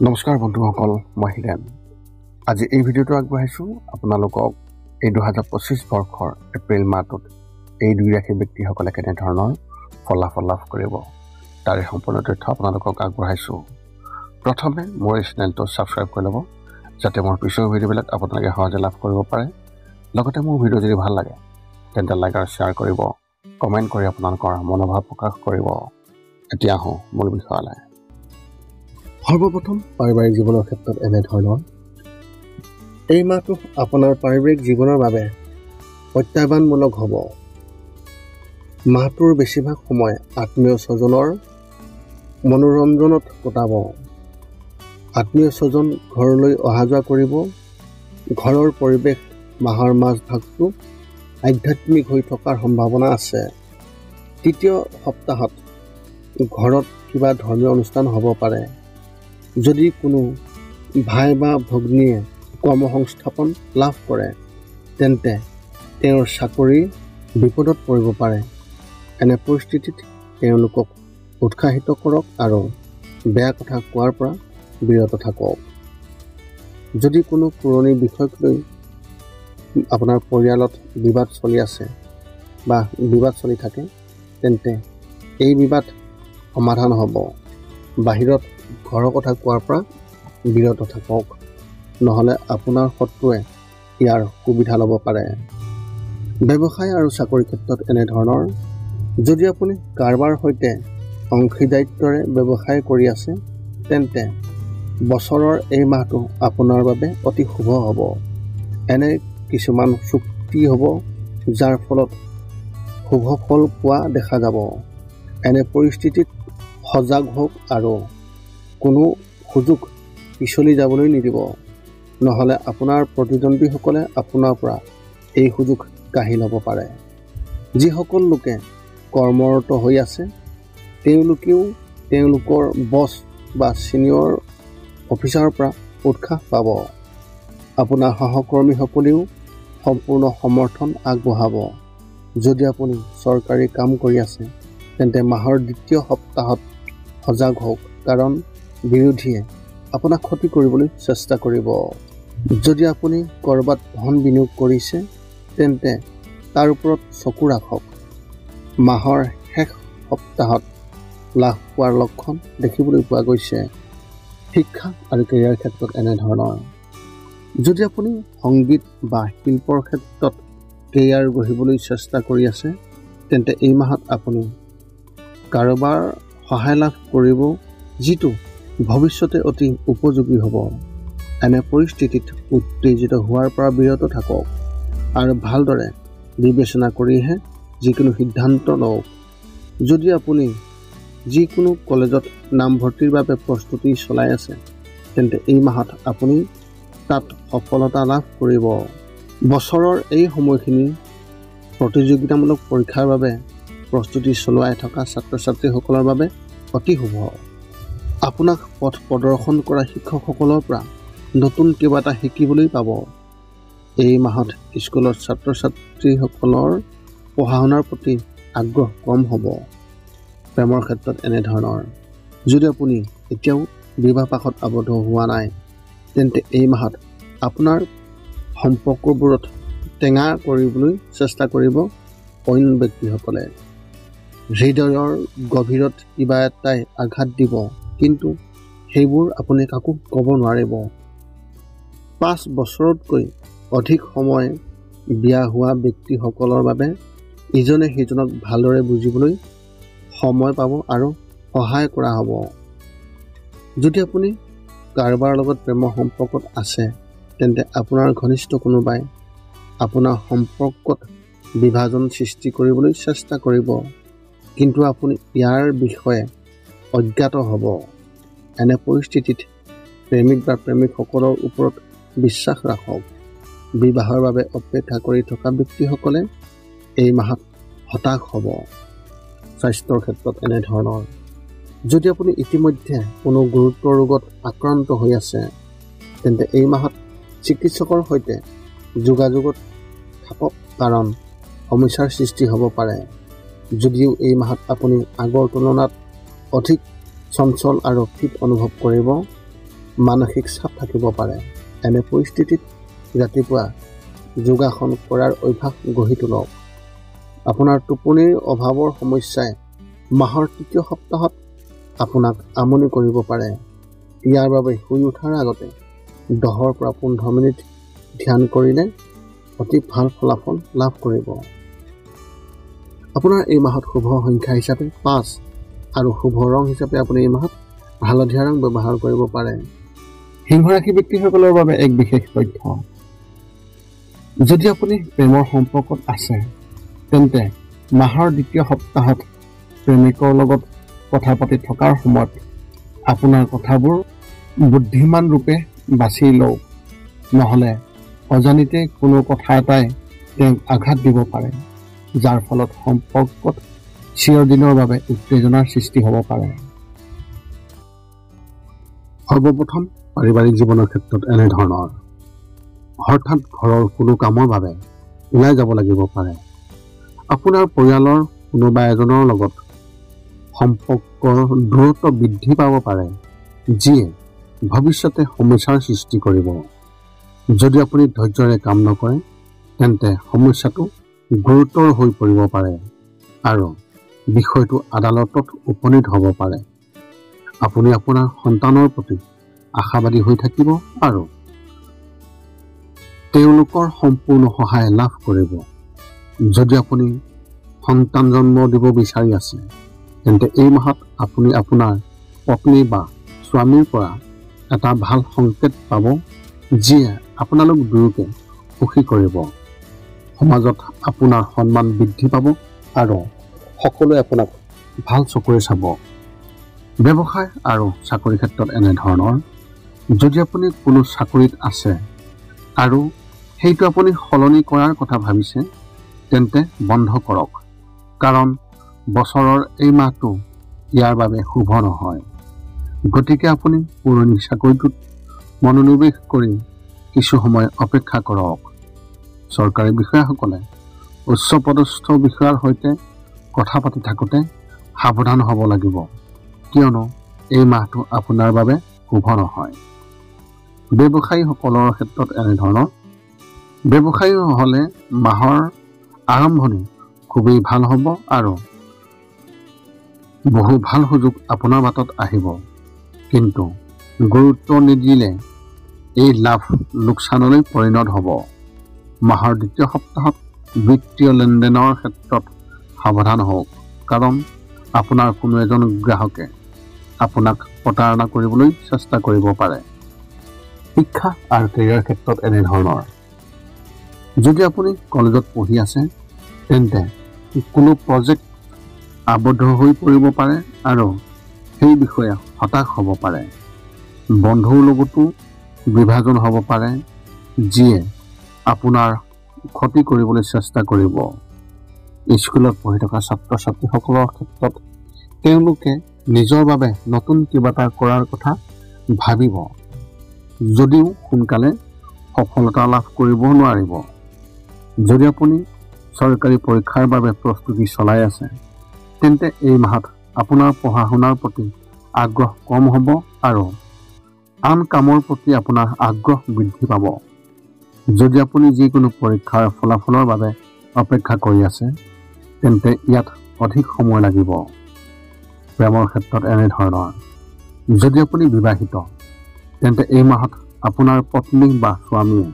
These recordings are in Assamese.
নমস্কাৰ বন্ধুসকল, মই হিৰেন। আজি এই ভিডিঅ'টো আগবঢ়াইছোঁ আপোনালোকক এই 2025 বৰ্ষৰ এপ্ৰিল মাহটোত এই দুই ৰাশি ব্যক্তিসকলে কেনেধৰণৰ ফলাফল লাভ কৰিব তাৰে সম্পূৰ্ণ তথ্য আপোনালোকক আগবঢ়াইছোঁ। প্ৰথমে মোৰ এই চেনেলটো ছাবস্ক্ৰাইব কৰি ল'ব, যাতে মোৰ পিছৰ ভিডিঅ'বিলাক আপোনালোকে সহজে লাভ কৰিব পাৰে। লগতে মোৰ ভিডিঅ' যদি ভাল লাগে তেন্তে লাইক আৰু শ্বেয়াৰ কৰিব, কমেণ্ট কৰি আপোনালোকৰ মনোভাৱ প্ৰকাশ কৰিব। এতিয়া আহোঁ মূল বিষয়লৈ। সৰ্বপ্ৰথম পাৰিবাৰিক জীৱনৰ ক্ষেত্ৰত এনেধৰণৰ এই মাহটো আপোনাৰ পাৰিবাৰিক জীৱনৰ বাবে প্ৰত্যাহ্বানমূলক হ'ব। মাহটোৰ বেছিভাগ সময় আত্মীয় স্বজনৰ মনোৰঞ্জনত কটাব। আত্মীয় স্বজন ঘৰলৈ অহা যোৱা কৰিব। ঘৰৰ পৰিৱেশ মাহৰ মাজভাগটো আধ্যাত্মিক হৈ থকাৰ সম্ভাৱনা আছে। তৃতীয় সপ্তাহত ঘৰত কিবা ধৰ্মীয় অনুষ্ঠান হ'ব পাৰে। যদি কোনো ভাই বা ভগ্নীয়ে কৰ্মসংস্থাপন লাভ কৰে তেন্তে তেওঁৰ চাকৰি বিপদত পৰিব পাৰে। এনে পৰিস্থিতিত তেওঁলোকক উৎসাহিত কৰক আৰু বেয়া কথা কোৱাৰ পৰা বিৰত থাকক। যদি কোনো পুৰণি বিষয়ক লৈ আপোনাৰ পৰিয়ালত বিবাদ চলি আছে বা বিবাদ চলি থাকে তেন্তে এই বিবাদ সমাধান হ'ব। বাহিৰত ঘৰৰ কথা কোৱাৰ পৰা বিৰত থাকক, নহ'লে আপোনাৰ শত্ৰুৱে ইয়াৰ সুবিধা ল'ব পাৰে। ব্যৱসায় আৰু চাকৰি ক্ষেত্ৰত এনেধৰণৰ যদি আপুনি কাৰোবাৰ সৈতে অংশীদাৰিত্বৰে ব্যৱসায় কৰি আছে তেন্তে বছৰৰ এই মাহটো আপোনাৰ বাবে অতি শুভ হ'ব। এনে কিছুমান চুক্তি হ'ব যাৰ ফলত শুভ ফল পোৱা দেখা যাব। এনে পৰিস্থিতিত সজাগ হওক আৰু কোনো সুযোগ পিছলি যাবলৈ নিদিব, নহ'লে আপোনাৰ প্ৰতিদ্বন্দ্বীসকলে আপোনাৰ পৰা এই সুযোগ কাঢ়ি ল'ব পাৰে। যিসকল লোকে কৰ্মৰত হৈ আছে তেওঁলোকেও তেওঁলোকৰ বছ বা ছিনিয়ৰ অফিচাৰৰ পৰা উৎসাহ পাব। আপোনাৰ সহকৰ্মীসকলেও সম্পূৰ্ণ সমৰ্থন আগবঢ়াব। যদি আপুনি চৰকাৰী কাম কৰি আছে তেন্তে মাহৰ দ্বিতীয় সপ্তাহত সজাগ হওক, কাৰণ বিৰোধীয়ে আপোনাক ক্ষতি কৰিবলৈ চেষ্টা কৰিব। যদি আপুনি ক'ৰবাত ধন বিনিয়োগ কৰিছে তেন্তে তাৰ ওপৰত চকু ৰাখক। মাহৰ শেষ সপ্তাহত লাভ পোৱাৰ লক্ষণ দেখিবলৈ পোৱা গৈছে। শিক্ষা আৰু কেৰিয়াৰ ক্ষেত্ৰত এনেধৰণৰ যদি আপুনি সংগীত বা শিল্পৰ ক্ষেত্ৰত কেৰিয়াৰ গঢ়িবলৈ চেষ্টা কৰি আছে তেন্তে এই মাহত আপুনি কাৰোবাৰ সহায় লাভ কৰিব, যিটো ভৱিষ্যতে অতি উপযোগী হ'ব। এনে পৰিস্থিতিত উত্তেজিত হোৱাৰ পৰা বিৰত থাকক আৰু ভালদৰে বিবেচনা কৰিহে যিকোনো সিদ্ধান্ত লওক। যদি আপুনি যিকোনো কলেজত নামভৰ্তিৰ বাবে প্ৰস্তুতি চলাই আছে তেন্তে এই মাহত আপুনি তাত সফলতা লাভ কৰিব। বছৰৰ এই সময়খিনি প্ৰতিযোগিতামূলক পৰীক্ষাৰ বাবে প্ৰস্তুতি চলাই থকা ছাত্ৰ ছাত্ৰীসকলৰ বাবে অতি শুভ। আপোনাক পথ প্ৰদৰ্শন কৰা শিক্ষকসকলৰ পৰা নতুন কিবা এটা শিকিবলৈ পাব। এই মাহত স্কুলৰ ছাত্ৰ ছাত্ৰীসকলৰ পঢ়া শুনাৰ প্ৰতি আগ্ৰহ কম হ'ব। প্ৰেমৰ ক্ষেত্ৰত এনেধৰণৰ যদি আপুনি এতিয়াও বিবাহপাশত আবদ্ধ হোৱা নাই তেন্তে এই মাহত আপোনাৰ সম্পৰ্কবোৰত টেঙা কৰিবলৈ চেষ্টা কৰিব অইন ব্যক্তিসকলে। হৃদয়ৰ গভীৰত কিবা এটাই আঘাত দিব, কিন্তু সেইবোৰ আপুনি কাকো ক'ব নোৱাৰিব। 5 বছৰতকৈ অধিক সময় বিয়া হোৱা ব্যক্তিসকলৰ বাবে ইজনে সিজনক ভালদৰে বুজিবলৈ সময় পাব আৰু সহায় কৰা হ'ব। যদি আপুনি কাৰোবাৰ লগত প্ৰেমৰ সম্পৰ্কত আছে তেন্তে আপোনাৰ ঘনিষ্ঠ কোনোবাই আপোনাৰ সম্পৰ্কত বিভাজন সৃষ্টি কৰিবলৈ চেষ্টা কৰিব, কিন্তু আপুনি ইয়াৰ বিষয়ে অজ্ঞাত হ'ব। এনে পৰিস্থিতিত প্ৰেমিক বা প্ৰেমিকসকলৰ ওপৰত বিশ্বাস ৰাখক। বিবাহৰ বাবে অপেক্ষা কৰি থকা ব্যক্তিসকলে এই মাহত হতাশ হ'ব। স্বাস্থ্যৰ ক্ষেত্ৰত এনেধৰণৰ যদি আপুনি ইতিমধ্যে কোনো গুৰুতৰ ৰোগত আক্ৰান্ত হৈ আছে তেন্তে এই মাহত চিকিৎসকৰ সৈতে যোগাযোগত থাকক, কাৰণ সমস্যাৰ সৃষ্টি হ'ব পাৰে। যদিও এই মাহত আপুনি আগৰ তুলনাত অধিক চঞ্চল আৰু ফিট অনুভৱ কৰিব মানসিক চাপ থাকিব পাৰে। এনে পৰিস্থিতিত ৰাতিপুৱা যোগাসন কৰাৰ অভ্যাস গঢ়ি তোলক। আপোনাৰ টোপনিৰ অভাৱৰ সমস্যাই মাহৰ তৃতীয় সপ্তাহত আপোনাক আমনি কৰিব পাৰে। ইয়াৰ বাবে শুই উঠাৰ আগতে 10 পৰা 15 মিনিট ধ্যান কৰিলে অতি ভাল ফলাফল লাভ কৰিব। আপোনাৰ এই মাহত শুভ সংখ্যা হিচাপে 5 আৰু শুভ ৰং হিচাপে আপুনি এই মাহত হালধীয়া ৰং ব্যৱহাৰ কৰিব পাৰে। সিংহ ৰাশি ব্যক্তিসকলৰ বাবে এক বিশেষ তথ্য। যদি আপুনি প্ৰেমৰ সম্পৰ্কত আছে তেন্তে মাহৰ দ্বিতীয় সপ্তাহত প্ৰেমিকৰ লগত কথা পাতি থকাৰ সময়ত আপোনাৰ কথাবোৰ বুদ্ধিমান ৰূপে বাছি লওক, নহ'লে অজানিতে কোনো কথা এটাই তেওঁক আঘাত দিব পাৰে, যাৰ ফলত সম্পৰ্কত চিৰদিনৰ বাবে উত্তেজনাৰ সৃষ্টি হ'ব পাৰে। সৰ্বপ্ৰথম পাৰিবাৰিক জীৱনৰ ক্ষেত্ৰত এনেধৰণৰ। হঠাৎ ঘৰৰ কোনো কামৰ বাবে ওলাই যাব লাগিব পাৰে। আপোনাৰ পৰিয়ালৰ কোনোবা এজনৰ লগত সম্পৰ্কৰ দূৰত্ব বৃদ্ধি পাব পাৰে, যিয়ে ভৱিষ্যতে সমস্যাৰ সৃষ্টি কৰিব। যদি আপুনি ধৈৰ্যৰে কাম নকৰে তেন্তে সমস্যাটো গুৰুতৰ হৈ পৰিব পাৰে আৰু বিষয়টো আদালতত উপনীত হ'ব পাৰে। আপুনি আপোনাৰ সন্তানৰ প্ৰতি আশাবাদী হৈ থাকিব আৰু তেওঁলোকৰ সম্পূৰ্ণ সহায় লাভ কৰিব। যদি আপুনি সন্তান জন্ম দিব বিচাৰি আছে তেন্তে এই মাহত আপুনি আপোনাৰ পত্নী বা স্বামীৰ পৰা এটা ভাল সংকেত পাব, যিয়ে আপোনালোক দুয়োকে সুখী কৰিব। সমাজত আপোনাৰ সন্মান বৃদ্ধি পাব আৰু সকলোৱে আপোনাক ভাল চকুৰে চাব। ব্যৱসায় আৰু চাকৰিৰ ক্ষেত্ৰত এনেধৰণৰ। যদি আপুনি কোনো চাকৰিত আছে আৰু সেইটো আপুনি সলনি কৰাৰ কথা ভাবিছে তেন্তে বন্ধ কৰক, কাৰণ বছৰৰ এই মাহটো ইয়াৰ বাবে শুভ নহয়। গতিকে আপুনি পুৰণি চাকৰিটোত মনোনিৱেশ কৰি কিছু সময় অপেক্ষা কৰক। চৰকাৰী বিষয়াসকলে উচ্চপদস্থ বিষয়াৰ সৈতে কথা পাতি থাকোঁতে সাৱধান হ'ব লাগিব, কিয়নো এই মাহটো আপোনাৰ বাবে শুভ নহয়। ব্যৱসায়ীসকলৰ ক্ষেত্ৰত এনেধৰণৰ। ব্যৱসায়ী হ'লে মাহৰ আৰম্ভণি খুবেই ভাল হ'ব আৰু বহু ভাল সুযোগ আপোনাৰ বাটত আহিব, কিন্তু গুৰুত্ব নিদিলে এই লাভ লোকচানলৈ পৰিণত হ'ব। মাহৰ দ্বিতীয় সপ্তাহত বিত্তীয় লেনদেনৰ ক্ষেত্ৰত সাৱধান হওক, কাৰণ আপোনাৰ কোনো এজন গ্ৰাহকে আপোনাক প্ৰতাৰণা কৰিবলৈ চেষ্টা কৰিব পাৰে। শিক্ষা আৰু কেৰিয়াৰ ক্ষেত্ৰত এনেধৰণৰ। যদি আপুনি কলেজত পঢ়ি আছে তেন্তে কোনো প্ৰজেক্ট আবদ্ধ হৈ পৰিব পাৰে আৰু সেই বিষয়ে হতাশ হ'ব পাৰে। বন্ধুৰ লগতো বিভাজন হ'ব পাৰে, যিয়ে আপোনাৰ ক্ষতি কৰিবলৈ চেষ্টা কৰিব। স্কুলত পঢ়ি থকা ছাত্ৰ ছাত্ৰীসকলৰ ক্ষেত্ৰত তেওঁলোকে নিজৰ বাবে নতুন কিবা এটা কৰাৰ কথা ভাবিব, যদিও সোনকালে সফলতা লাভ কৰিব নোৱাৰিব। যদি আপুনি চৰকাৰী পৰীক্ষাৰ বাবে প্ৰস্তুতি চলাই আছে তেন্তে এই মাহত আপোনাৰ পঢ়া শুনাৰ প্ৰতি আগ্ৰহ কম হ'ব আৰু আন কামৰ প্ৰতি আপোনাৰ আগ্ৰহ বৃদ্ধি পাব। যদি আপুনি যিকোনো পৰীক্ষাৰ ফলাফলৰ বাবে অপেক্ষা কৰি আছে তেন্তে ইয়াত অধিক সময় লাগিব। প্ৰেমৰ ক্ষেত্ৰত এনেধৰণৰ। যদি আপুনি বিবাহিত তেন্তে এই মাহত আপোনাৰ পত্নী বা স্বামীয়ে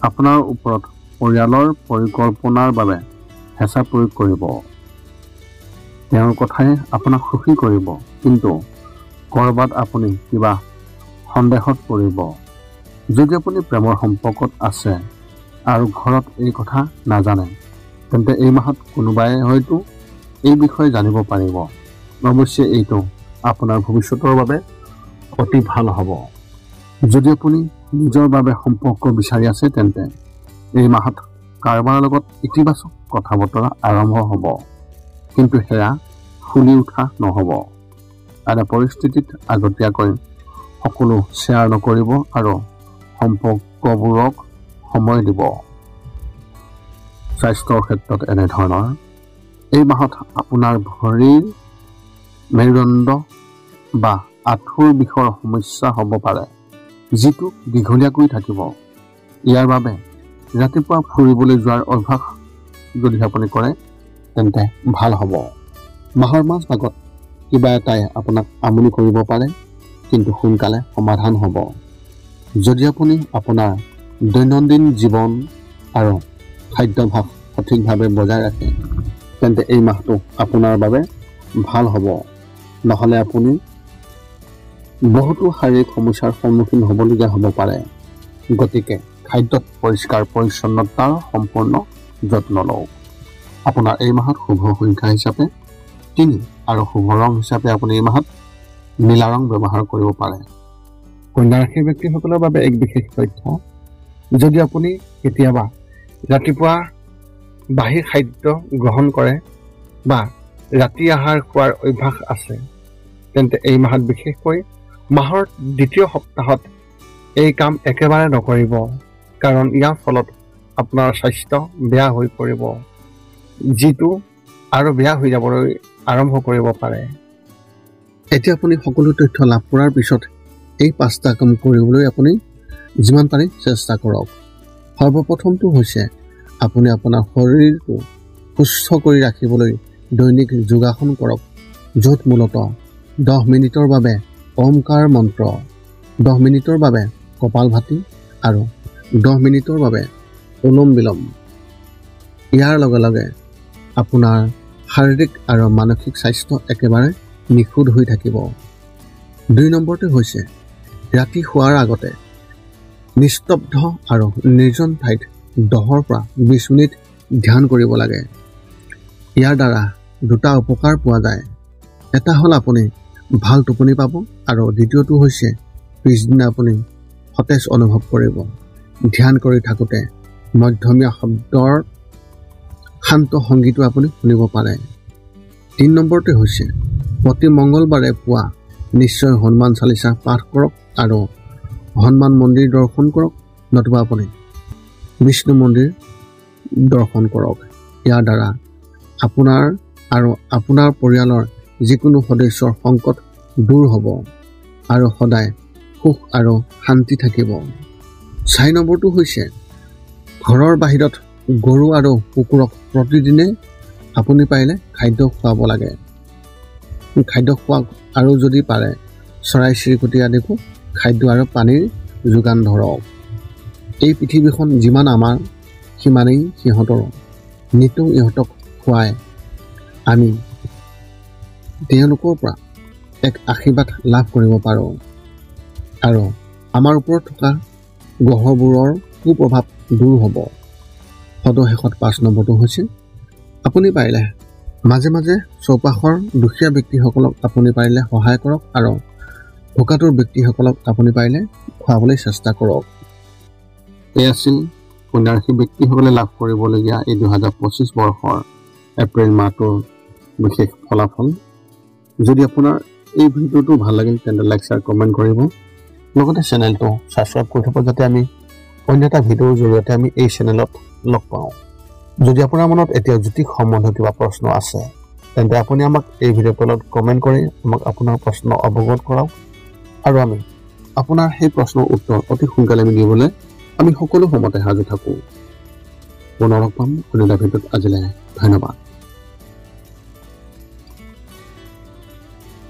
আপোনাৰ ওপৰত পৰিয়ালৰ পৰিকল্পনাৰ বাবে হেঁচা প্ৰয়োগ কৰিব। তেওঁৰ কথাই আপোনাক সুখী কৰিব, কিন্তু ক'ৰবাত আপুনি কিবা সন্দেহত পৰিব। যদি আপুনি প্ৰেমৰ সম্পৰ্কত আছে আৰু ঘৰত এই কথা নাজানে তেন্তে এই মাহত কোনোবাই হয়তো এই বিষয়ে জানিব পাৰিব। অৱশ্যে এইটো আপোনাৰ ভৱিষ্যতৰ বাবে অতি ভাল হ'ব। যদি আপুনি নিজৰ বাবে সম্পৰ্ক বিচাৰি আছে তেন্তে এই মাহত কাৰোবাৰ লগত ইতিবাচক কথা বতৰা আৰম্ভ হ'ব, কিন্তু সেয়া ফুলি উঠা নহ'ব। এনে পৰিস্থিতিত আগতীয়াকৈ সকলো শ্বেয়াৰ নকৰিব আৰু সম্পৰ্কবোৰক সময় দিব। স্বাস্থ্যৰ ক্ষেত্ৰত এনেধৰণৰ। এই মাহত আপোনাৰ ভৰিৰ মেৰুদণ্ড বা আঁঠুৰ বিষৰ সমস্যা হ'ব পাৰে। যিটো দীঘলীয়াকৈ থাকিব। ইয়াৰ বাবে ৰাতিপুৱা ফুৰিবলৈ যোৱাৰ অভ্যাস যদি আপুনি কৰে তেন্তে ভাল হ'ব। মাহৰ মাজভাগত কিবা এটাই আপোনাক আমনি কৰিব পাৰে, কিন্তু সোনকালে সমাধান হ'ব। যদি আপুনি আপোনাৰ দৈনন্দিন জীৱন আৰু খাদ্যাভ্যাস সঠিকভাৱে বজাই ৰাখে তেন্তে এই মাহটো আপোনাৰ বাবে ভাল হ'ব। নহ'লে আপুনি বহুতো শাৰীৰিক সমস্যাৰ সন্মুখীন হ'বলগীয়া হ'ব পাৰে। গতিকে খাদ্যত পৰিষ্কাৰ পৰিচ্ছন্নতাৰ সম্পূৰ্ণ যত্ন লওক। আপোনাৰ এই মাহত শুভ সংখ্যা হিচাপে 3 আৰু শুভ ৰং হিচাপে আপুনি এই মাহত নীলা ৰং ব্যৱহাৰ কৰিব পাৰে। কন্যা ৰাশিৰ ব্যক্তিসকলৰ বাবে এক বিশেষ তথ্য, যদি আপুনি কেতিয়াবা ৰাতিপুৱা বাহিৰ খাদ্য গ্ৰহণ কৰে বা ৰাতি আহাৰ খোৱাৰ অভ্যাস আছে তেন্তে এই মাহত, বিশেষকৈ মাহৰ দ্বিতীয় সপ্তাহত এই কাম একেবাৰে নকৰিব, কাৰণ ইয়াৰ ফলত আপোনাৰ স্বাস্থ্য বেয়া হৈ পৰিব, যিটো আৰু বেয়া হৈ যাবলৈ আৰম্ভ কৰিব পাৰে। এতিয়া আপুনি সকলো তথ্য লাভ কৰাৰ পিছত এই 5টা কাম কৰিবলৈ আপুনি যিমান পাৰে চেষ্টা কৰক। সৰ্বপ্ৰথমটো হৈছে আপুনি আপোনাৰ শৰীৰটো সুস্থ কৰি ৰাখিবলৈ দৈনিক যোগাসন কৰক, য'ত মূলতঃ 10 মিনিটৰ বাবে ওমকাৰ মন্ত্ৰ, 10 মিনিটৰ বাবে কপালভাতি আৰু 10 মিনিটৰ বাবে অনুলোম বিলোম। ইয়াৰ লগে লগে আপোনাৰ শাৰীৰিক আৰু মানসিক স্বাস্থ্য একেবাৰে নিখুঁত হৈ থাকিব। 2 নম্বৰটো হৈছে ৰাতি শোৱাৰ আগতে নিস্তব্ধ আৰু নিৰ্জন ঠাইত 10 পৰা 20 মিনিট ধ্যান কৰিব লাগে। ইয়াৰ দ্বাৰা 2টা উপকাৰ পোৱা যায়। এটা হ'ল আপুনি ভাল টোপনি পাব আৰু দ্বিতীয়টো হৈছে পিছদিনা আপুনি সতেজ অনুভৱ কৰিব। ধ্যান কৰি থাকোঁতে মধ্যমীয়া শব্দৰ শান্ত সংগীতো আপুনি শুনিব পাৰে। 3 নম্বৰটো হৈছে প্ৰতি মংগলবাৰে পুৱা নিশ্চয় হনুমান চালিচা পাঠ কৰক আৰু হনুমান মন্দিৰ দৰ্শন কৰক, নতুবা আপুনি বিষ্ণু মন্দিৰ দৰ্শন কৰক। ইয়াৰ দ্বাৰা আপোনাৰ আৰু আপোনাৰ পৰিয়ালৰ যিকোনো সদস্যৰ সংকট দূৰ হ'ব আৰু সদায় সুখ আৰু শান্তি থাকিব। 4 নম্বৰটো হৈছে ঘৰৰ বাহিৰত গৰু আৰু কুকুৰক প্ৰতিদিনে আপুনি পাৰিলে খাদ্য খুৱাব লাগে। খাদ্য খুৱাওক আৰু যদি পাৰে চৰাই চিৰিকটি আদিকো খাদ্য আৰু পানীৰ যোগান ধৰক। এই পৃথিৱীখন যিমান আমাৰ সিমানেই সিহঁতৰ। নিতৌ ইহঁতক খুৱাই আমি তেওঁলোকৰ পৰা এক আশীৰ্বাদ লাভ কৰিব পাৰোঁ আৰু আমাৰ ওপৰত থকা গ্ৰহবোৰৰ কুপ্ৰভাৱ দূৰ হ'ব। সদশেষত 5 নম্বৰটো হৈছে আপুনি পাৰিলে মাজে মাজে চৌপাশৰ দুখীয়া ব্যক্তিসকলক আপুনি পাৰিলে সহায় কৰক আৰু ভোকাতুৰ ব্যক্তিসকলক আপুনি পাৰিলে খুৱাবলৈ চেষ্টা কৰক। এই আছিল কন্যা ৰাশিৰ ব্যক্তিসকলে লাভ কৰিবলগীয়া এই 2025 বৰ্ষৰ এপ্ৰিল মাহটোৰ বিশেষ ফলাফল। যদি আপোনাৰ এই ভিডিঅ'টো ভাল লাগিল তেন্তে লাইক শ্বেয়াৰ কমেণ্ট কৰিব, লগতে চেনেলটো ছাবস্ক্ৰাইব কৰি থ'ব যাতে আমি অন্য এটা ভিডিঅ'ৰ জৰিয়তে আমি এই চেনেলত লগ পাওঁ। যদি আপোনাৰ মনত এতিয়া জ্যোতিষ সম্বন্ধীয় কিবা প্ৰশ্ন আছে তেন্তে আপুনি আমাক এই ভিডিঅ'ৰ তলত কমেণ্ট কৰি আমাক আপোনাৰ প্ৰশ্ন অৱগত কৰাওক আৰু আমি আপোনাৰ সেই প্ৰশ্নৰ উত্তৰ অতি সোনকালে দিবলৈ আমি সকলো সময়তে সাজু থাকোঁ। পুনৰ লগ পাম অন্য এটা ভিডিঅ'ত। আজিলৈ ধন্যবাদ।